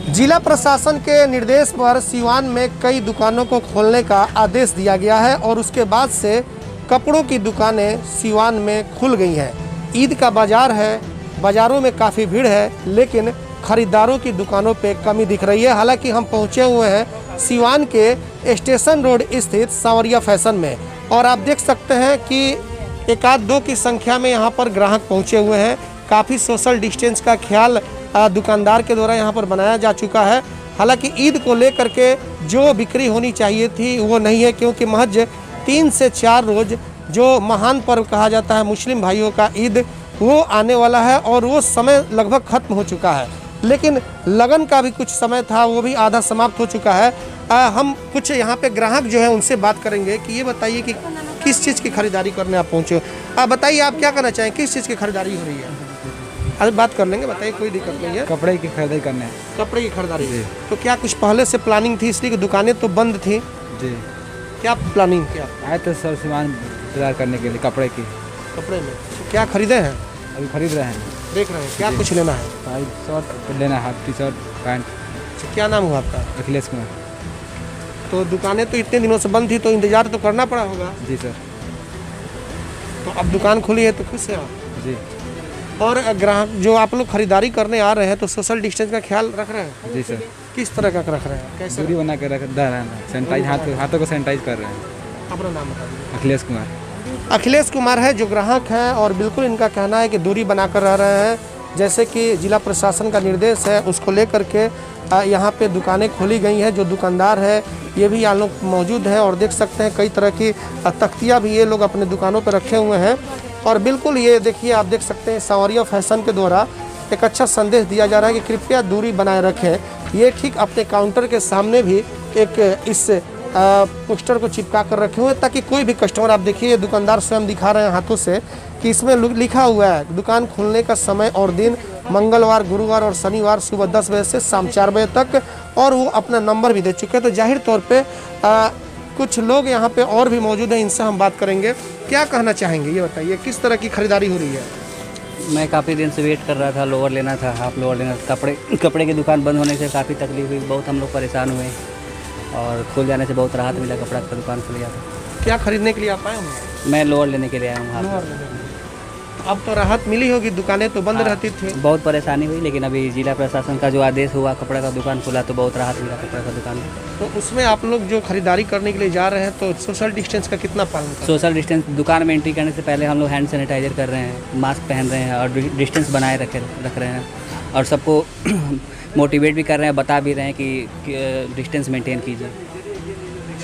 जिला प्रशासन के निर्देश पर सिवान में कई दुकानों को खोलने का आदेश दिया गया है और उसके बाद से कपड़ों की दुकानें सिवान में खुल गई हैं। ईद का बाजार है, बाज़ारों में काफ़ी भीड़ है, लेकिन खरीदारों की दुकानों पे कमी दिख रही है। हालांकि हम पहुंचे हुए हैं सिवान के स्टेशन रोड स्थित सांवरिया फैशन में और आप देख सकते हैं कि एक आध दो की संख्या में यहाँ पर ग्राहक पहुँचे हुए हैं। काफ़ी सोशल डिस्टेंस का ख्याल दुकानदार के द्वारा यहाँ पर बनाया जा चुका है। हालांकि ईद को लेकर के जो बिक्री होनी चाहिए थी वो नहीं है, क्योंकि महज 3 से 4 रोज़ जो महान पर्व कहा जाता है मुस्लिम भाइयों का ईद, वो आने वाला है और वो समय लगभग ख़त्म हो चुका है। लेकिन लगन का भी कुछ समय था, वो भी आधा समाप्त हो चुका है। हम कुछ यहाँ पे ग्राहक जो है उनसे बात करेंगे कि ये बताइए कि किस चीज़ की खरीदारी करने आप पहुँचे। आप बताइए, आप क्या करना चाहें, किस चीज़ की खरीदारी हो रही है? अरे बात कर लेंगे, बताइए, कोई दिक्कत नहीं है। कपड़े की खरीदारी करने हैं। कपड़े की खरीदारी। तो क्या कुछ पहले से प्लानिंग थी, इसलिए कि दुकानें तो बंद थी? जी। क्या प्लानिंग किया? आए तो सर सामान तैयार करने के लिए कपड़े की। कपड़े में तो क्या खरीदे हैं? अभी खरीद रहे हैं, देख रहे हैं। क्या कुछ लेना है? भाई शर्ट लेना है, टी शर्ट पैंट। क्या नाम हुआ आपका? अखिलेश कुमार। तो दुकानें तो इतने दिनों से बंद थी, तो इंतजार तो करना पड़ा होगा। जी सर। तो अब दुकान खुली है तो खुश है आप? जी। और ग्राहक जो आप लोग खरीदारी करने आ रहे हैं तो सोशल डिस्टेंस का ख्याल रख रहे हैं? जी सर। किस तरह का रख रहे हैं? कैसे दूरी बना के रख रहे हैं, सैनिटाइज हाथों को सैनिटाइज कर रहे हैं। अपना नाम बता दीजिए। अखिलेश कुमार। अखिलेश कुमार है जो ग्राहक हैं और बिल्कुल इनका कहना है कि दूरी बनाकर रह रहे हैं। जैसे कि जिला प्रशासन का निर्देश है उसको लेकर के यहाँ पे दुकानें खोली गई हैं। जो दुकानदार है ये भी यहाँ लोग मौजूद हैं और देख सकते हैं कई तरह की तख्तियाँ भी ये लोग अपने दुकानों पर रखे हुए हैं। और बिल्कुल ये देखिए, आप देख सकते हैं सांवरिया फैशन के द्वारा एक अच्छा संदेश दिया जा रहा है कि कृपया दूरी बनाए रखें। ये ठीक अपने काउंटर के सामने भी एक इस पोस्टर को चिपका कर रखे हुए ताकि कोई भी कस्टमर, आप देखिए दुकानदार स्वयं दिखा रहे हैं हाथों से कि इसमें लिखा हुआ है दुकान खुलने का समय और दिन मंगलवार, गुरुवार और शनिवार सुबह 10 बजे से शाम 4 बजे तक, और वो अपना नंबर भी दे चुके हैं। तो जाहिर तौर पे कुछ लोग यहाँ पे और भी मौजूद हैं, इनसे हम बात करेंगे। क्या कहना चाहेंगे, ये बताइए किस तरह की खरीदारी हो रही है? मैं काफ़ी दिन से वेट कर रहा था, लोअर लेना था, हाफ लोअर लेना था। कपड़े की दुकान बंद होने से काफ़ी तकलीफ हुई, बहुत हम लोग परेशान हुए और खुल जाने से बहुत राहत मिला। कपड़ा का दुकान खुल गया था। क्या खरीदने के लिए आप आए हैं? मैं लोअर लेने के लिए आया हूँ। हाफ। अब तो राहत मिली होगी, दुकानें तो बंद रहती थी। बहुत परेशानी हुई, लेकिन अभी जिला प्रशासन का जो आदेश हुआ, कपड़ा का दुकान खुला तो बहुत राहत मिला कपड़ा का दुकान। तो उसमें आप लोग जो खरीदारी करने के लिए जा रहे हैं तो सोशल डिस्टेंस का कितना पालन करें? सोशल डिस्टेंस, दुकान में एंट्री करने से पहले हम लोग हैंड सैनिटाइजर कर रहे हैं, मास्क पहन रहे हैं और डिस्टेंस बनाए रख रहे हैं और सबको मोटिवेट भी कर रहे हैं, बता भी रहे हैं कि डिस्टेंस मेंटेन कीजिए।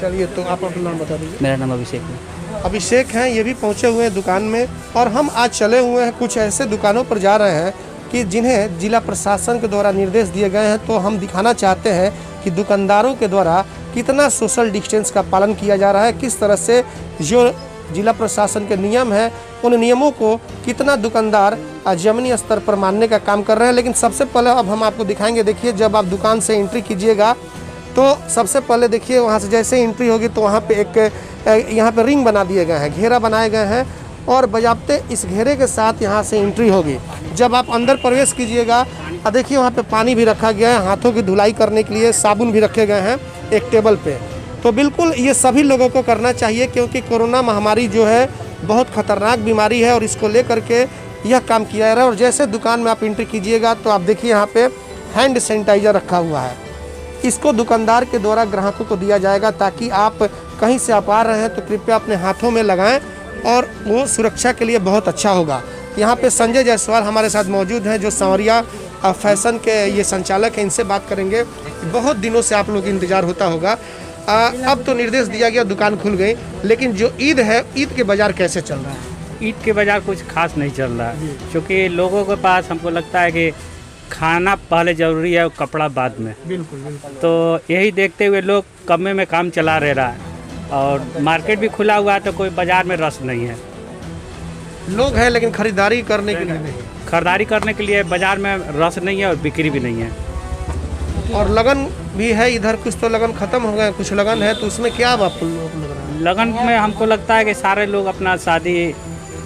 चलिए, तो आप अपना नाम बता दीजिए। मेरा नाम अभिषेक है। अभिषेक हैं, ये भी पहुंचे हुए हैं दुकान में और हम आज चले हुए हैं कुछ ऐसे दुकानों पर जा रहे हैं कि जिन्हें जिला प्रशासन के द्वारा निर्देश दिए गए हैं। तो हम दिखाना चाहते हैं कि दुकानदारों के द्वारा कितना सोशल डिस्टेंस का पालन किया जा रहा है, किस तरह से जो जिला प्रशासन के नियम हैं उन नियमों को कितना दुकानदार जमीनी स्तर पर मानने का काम कर रहे हैं। लेकिन सबसे पहले अब हम आपको दिखाएंगे। देखिए, जब आप दुकान से एंट्री कीजिएगा तो सबसे पहले देखिए वहाँ से जैसे एंट्री होगी तो वहाँ पे एक यहाँ पे रिंग बना दिए गए हैं, घेरा बनाए गए हैं और बजाते इस घेरे के साथ यहाँ से एंट्री होगी। जब आप अंदर प्रवेश कीजिएगा देखिए वहाँ पे पानी भी रखा गया है, हाथों की धुलाई करने के लिए साबुन भी रखे गए हैं एक टेबल पे। तो बिल्कुल ये सभी लोगों को करना चाहिए, क्योंकि कोरोना महामारी जो है बहुत खतरनाक बीमारी है और इसको लेकर के यह काम किया जा रहा है। और जैसे दुकान में आप एंट्री कीजिएगा तो आप देखिए यहाँ पे हैंड सैनिटाइजर रखा हुआ है। इसको दुकानदार के द्वारा ग्राहकों को दिया जाएगा ताकि आप कहीं से आप आ रहे हैं तो कृपया अपने हाथों में लगाएं और वो सुरक्षा के लिए बहुत अच्छा होगा। यहाँ पे संजय जायसवाल हमारे साथ मौजूद हैं जो सांवरिया फैशन के ये संचालक हैं, इनसे बात करेंगे। बहुत दिनों से आप लोग इंतज़ार होता होगा, अब तो निर्देश दिया गया, दुकान खुल गई, लेकिन जो ईद है, ईद के बाज़ार कैसे चल रहा है? ईद के बाज़ार कुछ खास नहीं चल रहा है, क्योंकि लोगों के पास हमको लगता है कि खाना पहले ज़रूरी है और कपड़ा बाद में। बिल्कुल बिल्कुल। तो यही देखते हुए लोग कमे में काम चला रहा है और मार्केट भी खुला हुआ है तो कोई बाज़ार में रस नहीं है। लोग हैं लेकिन खरीदारी करने के लिए नहीं, खरीदारी करने के लिए बाज़ार में रस नहीं है और बिक्री भी नहीं है। और लगन भी है इधर, कुछ तो लगन ख़त्म हो गए, कुछ लगन है, तो उसमें क्या आपको लग रहा है? लगन में हमको लगता है कि सारे लोग अपना शादी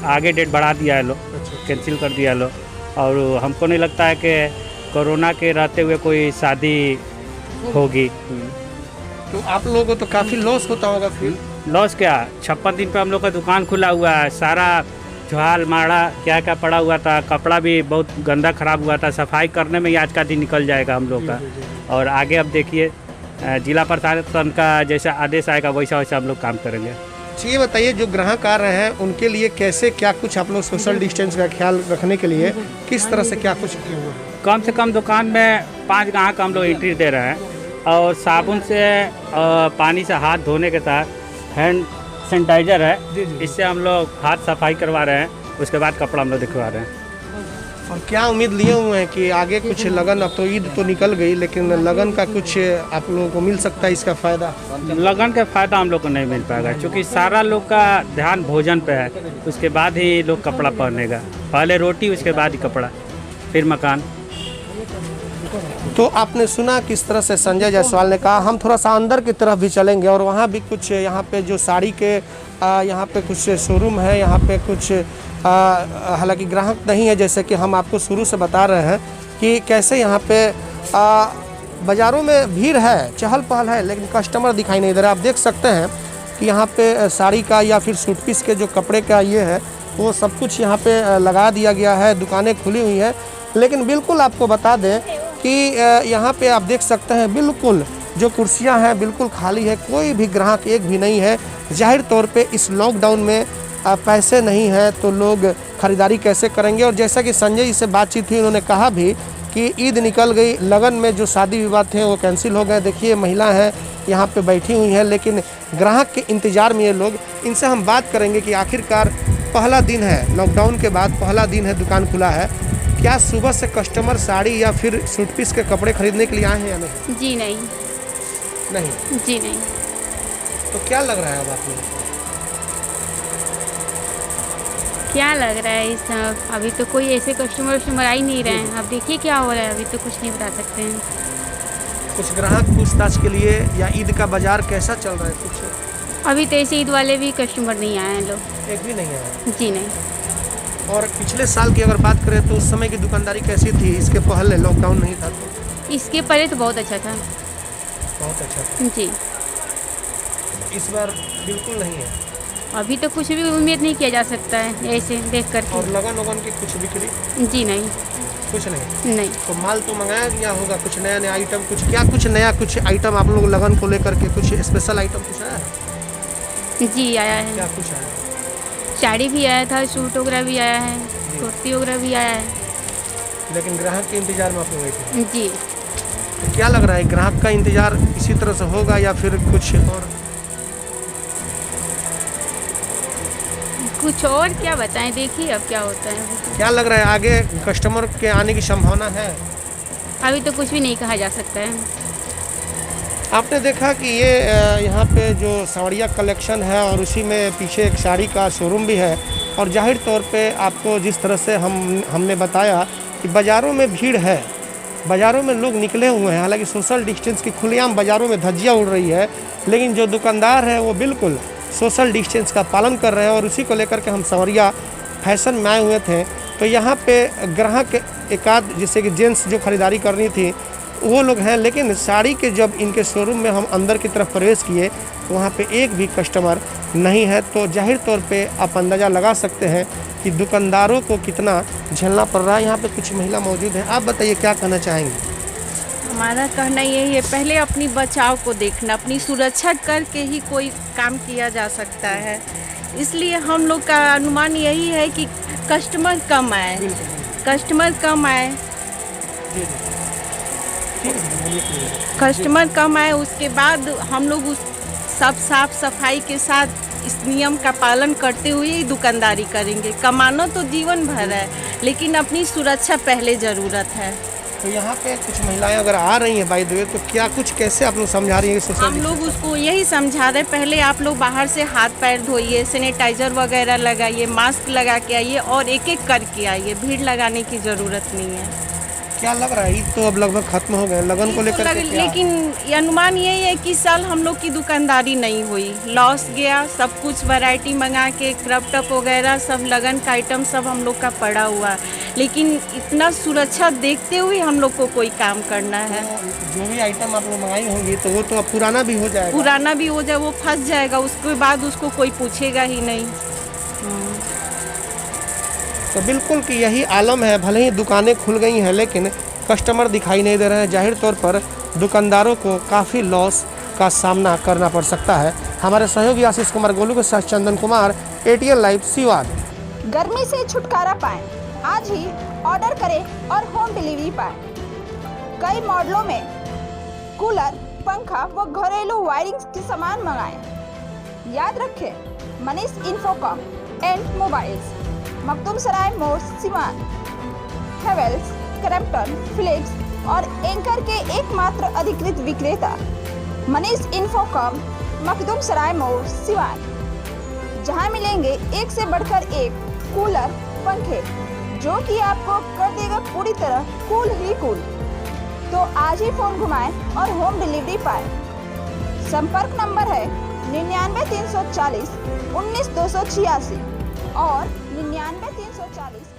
आगे डेट बढ़ा दिया है, लोग कैंसिल कर दिया है लोग, और हमको नहीं लगता है कि कोरोना के रहते हुए कोई शादी होगी। तो आप लोगों को तो काफ़ी लॉस होता होगा फिर। लॉस क्या, 56 दिन पे हम लोग का दुकान खुला हुआ है, सारा झाल माड़ा क्या क्या पड़ा हुआ था, कपड़ा भी बहुत गंदा खराब हुआ था, सफाई करने में ही आज का दिन निकल जाएगा हम लोग का। और आगे अब देखिए जिला प्रशासन का जैसा आदेश आएगा वैसा वैसा हम लोग काम करेंगे। तो ये बताइए, जो ग्राहक आ रहे हैं उनके लिए कैसे क्या कुछ आप लोग सोशल डिस्टेंस का ख्याल रखने के लिए किस तरह से क्या कुछ किए हुए हैं? कम से कम दुकान में 5 ग्राहक हम लोग एंट्री दे रहे हैं और साबुन से पानी से हाथ धोने के साथ हैंड सैनिटाइजर है, इससे हम लोग हाथ सफाई करवा रहे हैं, उसके बाद कपड़ा हम लोग दिखवा रहे हैं। और क्या उम्मीद लिए हुए हैं कि आगे कुछ लगन, अब तो ईद तो निकल गई, लेकिन लगन का कुछ आप लोगों को मिल सकता है इसका फ़ायदा? लगन का फ़ायदा हम लोग को नहीं मिल पाएगा क्योंकि सारा लोग का ध्यान भोजन पे है, उसके बाद ही लोग कपड़ा पहनेगा, पहले रोटी उसके बाद ही कपड़ा फिर मकान। तो आपने सुना किस तरह से संजय जायसवाल ने कहा। हम थोड़ा सा अंदर की तरफ भी चलेंगे और वहाँ भी कुछ यहाँ पे जो साड़ी के यहाँ पे कुछ शोरूम है, यहाँ पे कुछ हालांकि ग्राहक नहीं है, जैसे कि हम आपको शुरू से बता रहे हैं कि कैसे यहाँ पे बाज़ारों में भीड़ है, चहल पहल है, लेकिन कस्टमर दिखाई नहीं दे रहा। आप देख सकते हैं कि यहाँ पे साड़ी का या फिर सूट पीस के जो कपड़े का ये है वो सब कुछ यहाँ पे लगा दिया गया है, दुकानें खुली हुई हैं। लेकिन बिल्कुल आपको बता दें कि यहाँ पे आप देख सकते हैं बिल्कुल जो कुर्सियाँ हैं बिल्कुल खाली है, कोई भी ग्राहक एक भी नहीं है। जाहिर तौर पे इस लॉकडाउन में पैसे नहीं हैं तो लोग ख़रीदारी कैसे करेंगे। और जैसा कि संजय जी से बातचीत हुई, उन्होंने कहा भी कि ईद निकल गई, लगन में जो शादी विवाह थे वो कैंसिल हो गए। देखिए महिला हैं यहाँ पे बैठी हुई हैं, लेकिन ग्राहक के इंतज़ार में ये लोग। इनसे हम बात करेंगे कि आखिरकार पहला दिन है, लॉकडाउन के बाद पहला दिन है, दुकान खुला है, क्या सुबह से कस्टमर साड़ी या फिर सूट पीस के कपड़े खरीदने के लिए आए हैं या नहीं? जी नहीं। नहीं जी नहीं। तो क्या लग रहा है अब आप लोगों को? क्या लग रहा है इस समय? अभी तो कोई ऐसे कस्टमर आ ही नहीं रहे हैं। अब देखिए क्या हो रहा है, अभी तो कुछ नहीं बता सकते हैं। कुछ ग्राहक पूछताछ के लिए या ईद का बाजार कैसा चल रहा है कुछ? अभी तो ऐसे ईद वाले भी कस्टमर नहीं आए हैं लोग। एक भी नहीं आया। जी नहीं। और पिछले साल की अगर बात करें तो उस समय की दुकानदारी कैसी थी? इसके पहले लॉकडाउन नहीं था तो? इसके पहले तो बहुत अच्छा था। बहुत अच्छा था। जी। इस बार बिल्कुल नहीं है। अभी तो कुछ भी उम्मीद नहीं किया जा सकता है ऐसे देख करके। और लगन वगन की कुछ बिक्री? जी नहीं। कुछ नहीं। नहीं। तो माल तो मंगाया गया होगा, कुछ नया नया आइटम, कुछ नया कुछ आइटम आप लोग लगन को लेकर के कुछ स्पेशल आइटम कुछ आया है? जी आया है। क्या कुछ आया? साड़ी भी आया था, सूट वगैरह भी आया है, कुर्ती वगैरह भी आया है। लेकिन ग्राहक के इंतजार में आप लोग बैठे? जी। तो क्या लग रहा है, ग्राहक का इंतजार इसी तरह से होगा या फिर कुछ और? कुछ और क्या बताएं, देखिए अब क्या होता है। क्या लग रहा है आगे कस्टमर के आने की संभावना है? अभी तो कुछ भी नहीं कहा जा सकता है। आपने देखा कि ये यहाँ पे जो साड़ियाँ कलेक्शन है और उसी में पीछे एक साड़ी का शोरूम भी है। और जाहिर तौर पे आपको जिस तरह से हमने बताया कि बाज़ारों में भीड़ है, बाज़ारों में लोग निकले हुए हैं, हालांकि सोशल डिस्टेंस की खुलेआम बाज़ारों में धज्जियाँ उड़ रही है, लेकिन जो दुकानदार है वो बिल्कुल सोशल डिस्टेंस का पालन कर रहे हैं। और उसी को लेकर के हम संवरिया फैशन में आए हुए थे, तो यहाँ पे ग्राहक एकाध जैसे कि जेंट्स जो ख़रीदारी करनी थी वो लोग हैं, लेकिन साड़ी के जब इनके शोरूम में हम अंदर की तरफ प्रवेश किए तो वहाँ पे एक भी कस्टमर नहीं है। तो जाहिर तौर पे आप अंदाज़ा लगा सकते हैं कि दुकानदारों को कितना झेलना पड़ रहा है। यहाँ पे कुछ महिला मौजूद हैं, आप बताइए क्या कहना चाहेंगे? हमारा कहना यही है, पहले अपनी बचाव को देखना, अपनी सुरक्षा करके ही कोई काम किया जा सकता है। इसलिए हम लोग का अनुमान यही है कि कस्टमर कम आए, कस्टमर कम आए, कस्टमर कम आए। उसके बाद हम लोग उस सब साफ सफाई के साथ इस नियम का पालन करते हुए ही दुकानदारी करेंगे। कमाना तो जीवन भर है, लेकिन अपनी सुरक्षा पहले ज़रूरत है। तो यहाँ पे कुछ महिलाएं अगर आ रही हैं बाय द वे, तो क्या कुछ कैसे आप लोग समझा रही हैं? हम लोग उसको यही समझा रहे, पहले आप लोग बाहर से हाथ पैर धोइए, सैनिटाइजर वगैरह लगाइए, मास्क लगा के आइए और एक एक करके आइए, भीड़ लगाने की ज़रूरत नहीं है। क्या लग रहा है, ईद तो अब लगभग खत्म हो गए, लगन को लेकर के क्या? लेकिन ये अनुमान यही है कि इस साल हम लोग की दुकानदारी नहीं हुई, लॉस गया। सब कुछ वैरायटी मंगा के क्रॉप टॉप वगैरह सब लगन का आइटम सब हम लोग का पड़ा हुआ है, लेकिन इतना सुरक्षा देखते हुए हम लोग को कोई काम करना है। तो जो भी आइटम आप लोग मंगाई होंगी तो वो तो अब पुराना भी हो जाएगा। पुराना भी हो जाए, वो फंस जाएगा, उसके बाद उसको कोई पूछेगा ही नहीं। तो बिल्कुल कि यही आलम है, भले ही दुकानें खुल गई हैं लेकिन कस्टमर दिखाई नहीं दे रहे हैं। जाहिर तौर पर दुकानदारों को काफ़ी लॉस का सामना करना पड़ सकता है। हमारे सहयोगी आशीष कुमार गोलू के साथ चंदन कुमार, ATN लाइव सिवान। गर्मी से छुटकारा पाएं, आज ही ऑर्डर करें और होम डिलीवरी पाएं। कई मॉडलों में कूलर, पंखा व घरेलू वायरिंग के सामान मंगाएं। याद रखें, मनीष इंफोकॉम एंड मोबाइल्स, मखदूम सराय मोड़, सिवान। हेवेल्स, क्रैम्पटन, फिलिप्स और एंकर के एकमात्र अधिकृत विक्रेता मनीष इंफोकॉम, मखदूम सराय मोड़, सिवान, जहां मिलेंगे एक से बढ़कर एक कूलर, पंखे, जो कि आपको कर देगा पूरी तरह कूल ही कूल। तो आज ही फोन घुमाएं और होम डिलीवरी पाएं। संपर्क नंबर है 99 340 19 286 और 99 340